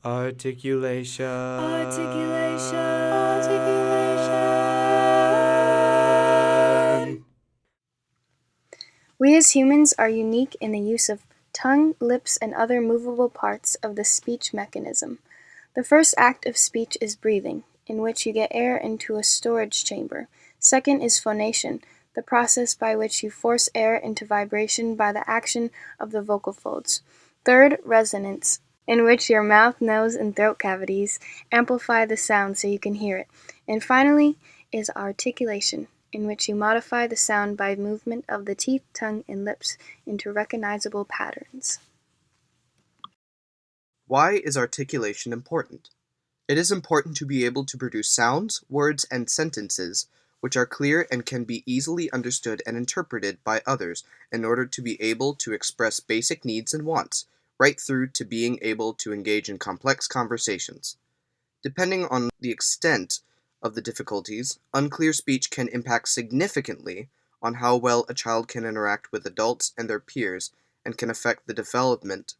Articulation. Articulation. We as humans are unique in the use of tongue, lips, and other movable parts of the speech mechanism. The first act of speech is breathing, in which you get air into a storage chamber. Second is phonation, the process by which you force air into vibration by the action of the vocal folds. Third, resonance, in which your mouth, nose, and throat cavities amplify the sound so you can hear it. And finally is articulation, in which you modify the sound by movement of the teeth, tongue, and lips into recognizable patterns. Why is articulation important? It is important to be able to produce sounds, words, and sentences which are clear and can be easily understood and interpreted by others in order to be able to express basic needs and wants, right through to being able to engage in complex conversations. Depending on the extent of the difficulties, unclear speech can impact significantly on how well a child can interact with adults and their peers and can affect the development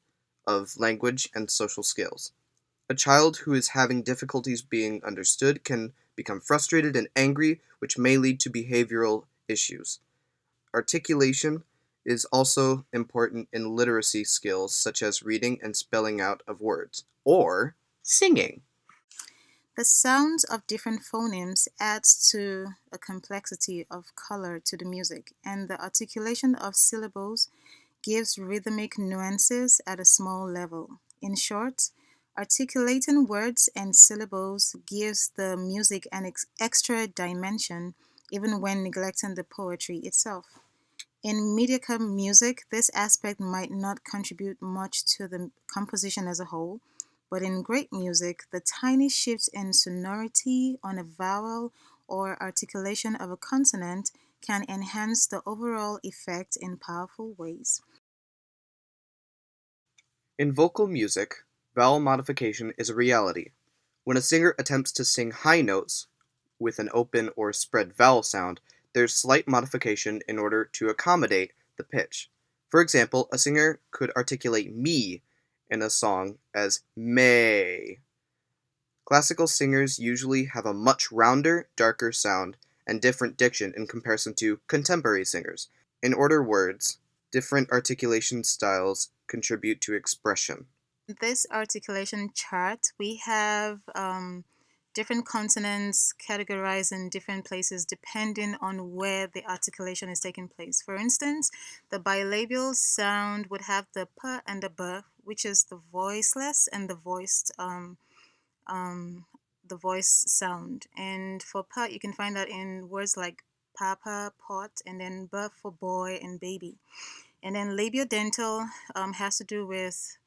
of language and social skills. A child who is having difficulties being understood can become frustrated and angry, which may lead to behavioral issues. Articulation is also important in literacy skills such as reading and spelling out of words, or singing. The sounds of different phonemes adds to a complexity of color to the music, and the articulation of syllables gives rhythmic nuances at a small level. In short, articulating words and syllables gives the music an extra dimension, even when neglecting the poetry itself. In mediocre music, this aspect might not contribute much to the composition as a whole, but in great music, the tiny shifts in sonority on a vowel or articulation of a consonant can enhance the overall effect in powerful ways. In vocal music, vowel modification is a reality. When a singer attempts to sing high notes with an open or spread vowel sound, there's slight modification in order to accommodate the pitch. For example, a singer could articulate me in a song as may. Classical singers usually have a much rounder, darker sound and different diction in comparison to contemporary singers. In order words, different articulation styles contribute to expression. This articulation chart, we have different consonants categorized in different places depending on where the articulation is taking place. For instance, the bilabial sound would have the p and the b, which is the voiceless and um, the voice sound. And for p, you can find that in words like papa, pot, and then b for boy and baby. And then labiodental has to do with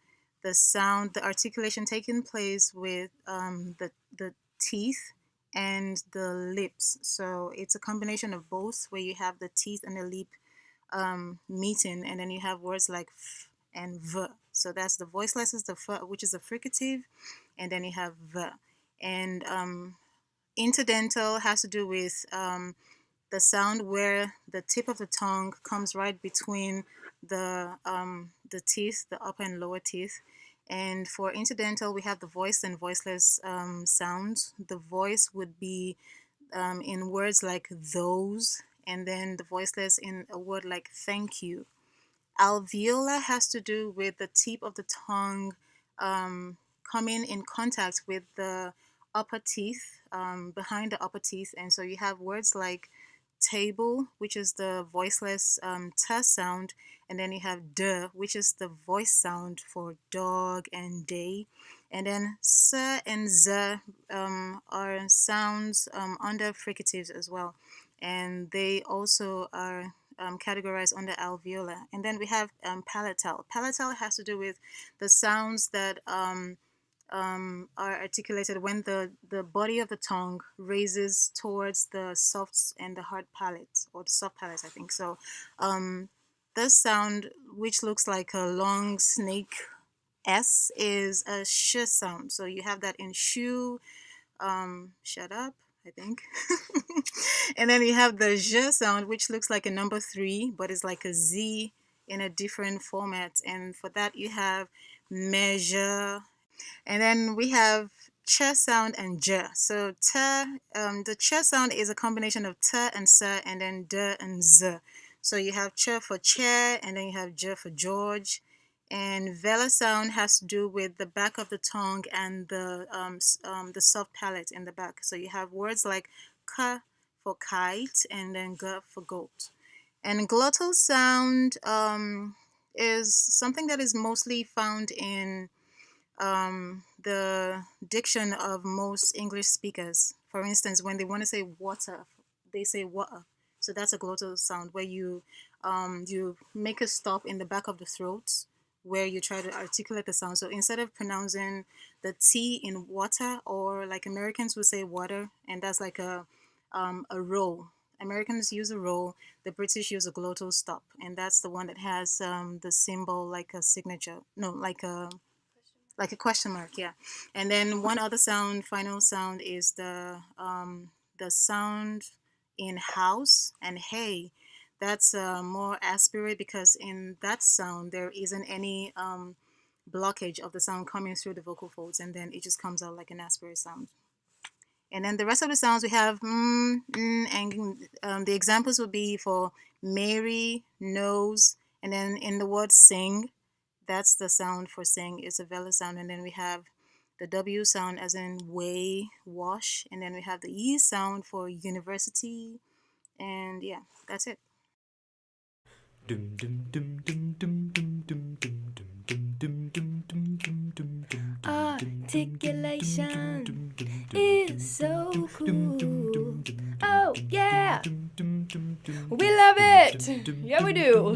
the sound, the articulation taking place with the teeth and the lips. So it's a combination of both, where you have the teeth and the lip meeting, and then you have words like f and v. So that's the voiceless is the f, which is a fricative, and then you have v. And interdental has to do with the sound where the tip of the tongue comes right between the teeth, the upper and lower teeth. And for incidental, we have the voiced and voiceless sounds. The voice would be in words like those, and then the voiceless in a word like thank you. Alveolar has to do with the tip of the tongue coming in contact with the upper teeth, behind the upper teeth. And so you have words like table, which is the voiceless t sound, and then you have d, which is the voice sound for dog and day. And then s and z are sounds under fricatives as well, and they also are categorized under alveolar. And then we have palatal. Palatal has to do with the sounds that are articulated when the body of the tongue raises towards the soft and the hard palate, or the soft palate, I think. So this sound, which looks like a long snake S, is a sh sound. So you have that in shoe, shut up, I think. And then you have the j sound, which looks like a number 3, but is like a Z in a different format. And for that, you have measure. And then we have ch sound and j. So the ch sound is a combination of t and s and then d and z. So you have ch for chair and then you have j for George. And vela sound has to do with the back of the tongue and the soft palate in the back. So you have words like k for kite and then g for goat. And glottal sound is something that is mostly found in the diction of most English speakers. For instance, when they want to say water, they say water. So that's a glottal sound where you make a stop in the back of the throat where you try to articulate the sound. So instead of pronouncing the T in water, or like Americans would say water, and that's like a roll. Americans use a roll, the British use a glottal stop, and that's the one that has the symbol like a signature, no, like a question mark, yeah. And then one other sound, final sound, is the sound in house and hey. That's more aspirate because in that sound there isn't any blockage of the sound coming through the vocal folds, and then it just comes out like an aspirate sound. And then the rest of the sounds we have and the examples would be for Mary, nose, and then in the word sing, that's the sound for sing. It's a vela sound. And then we have the W sound as in way, wash, and then we have the E sound for university. And yeah, that's it. Articulation is so cool. Oh yeah, we love it. Yeah, we do.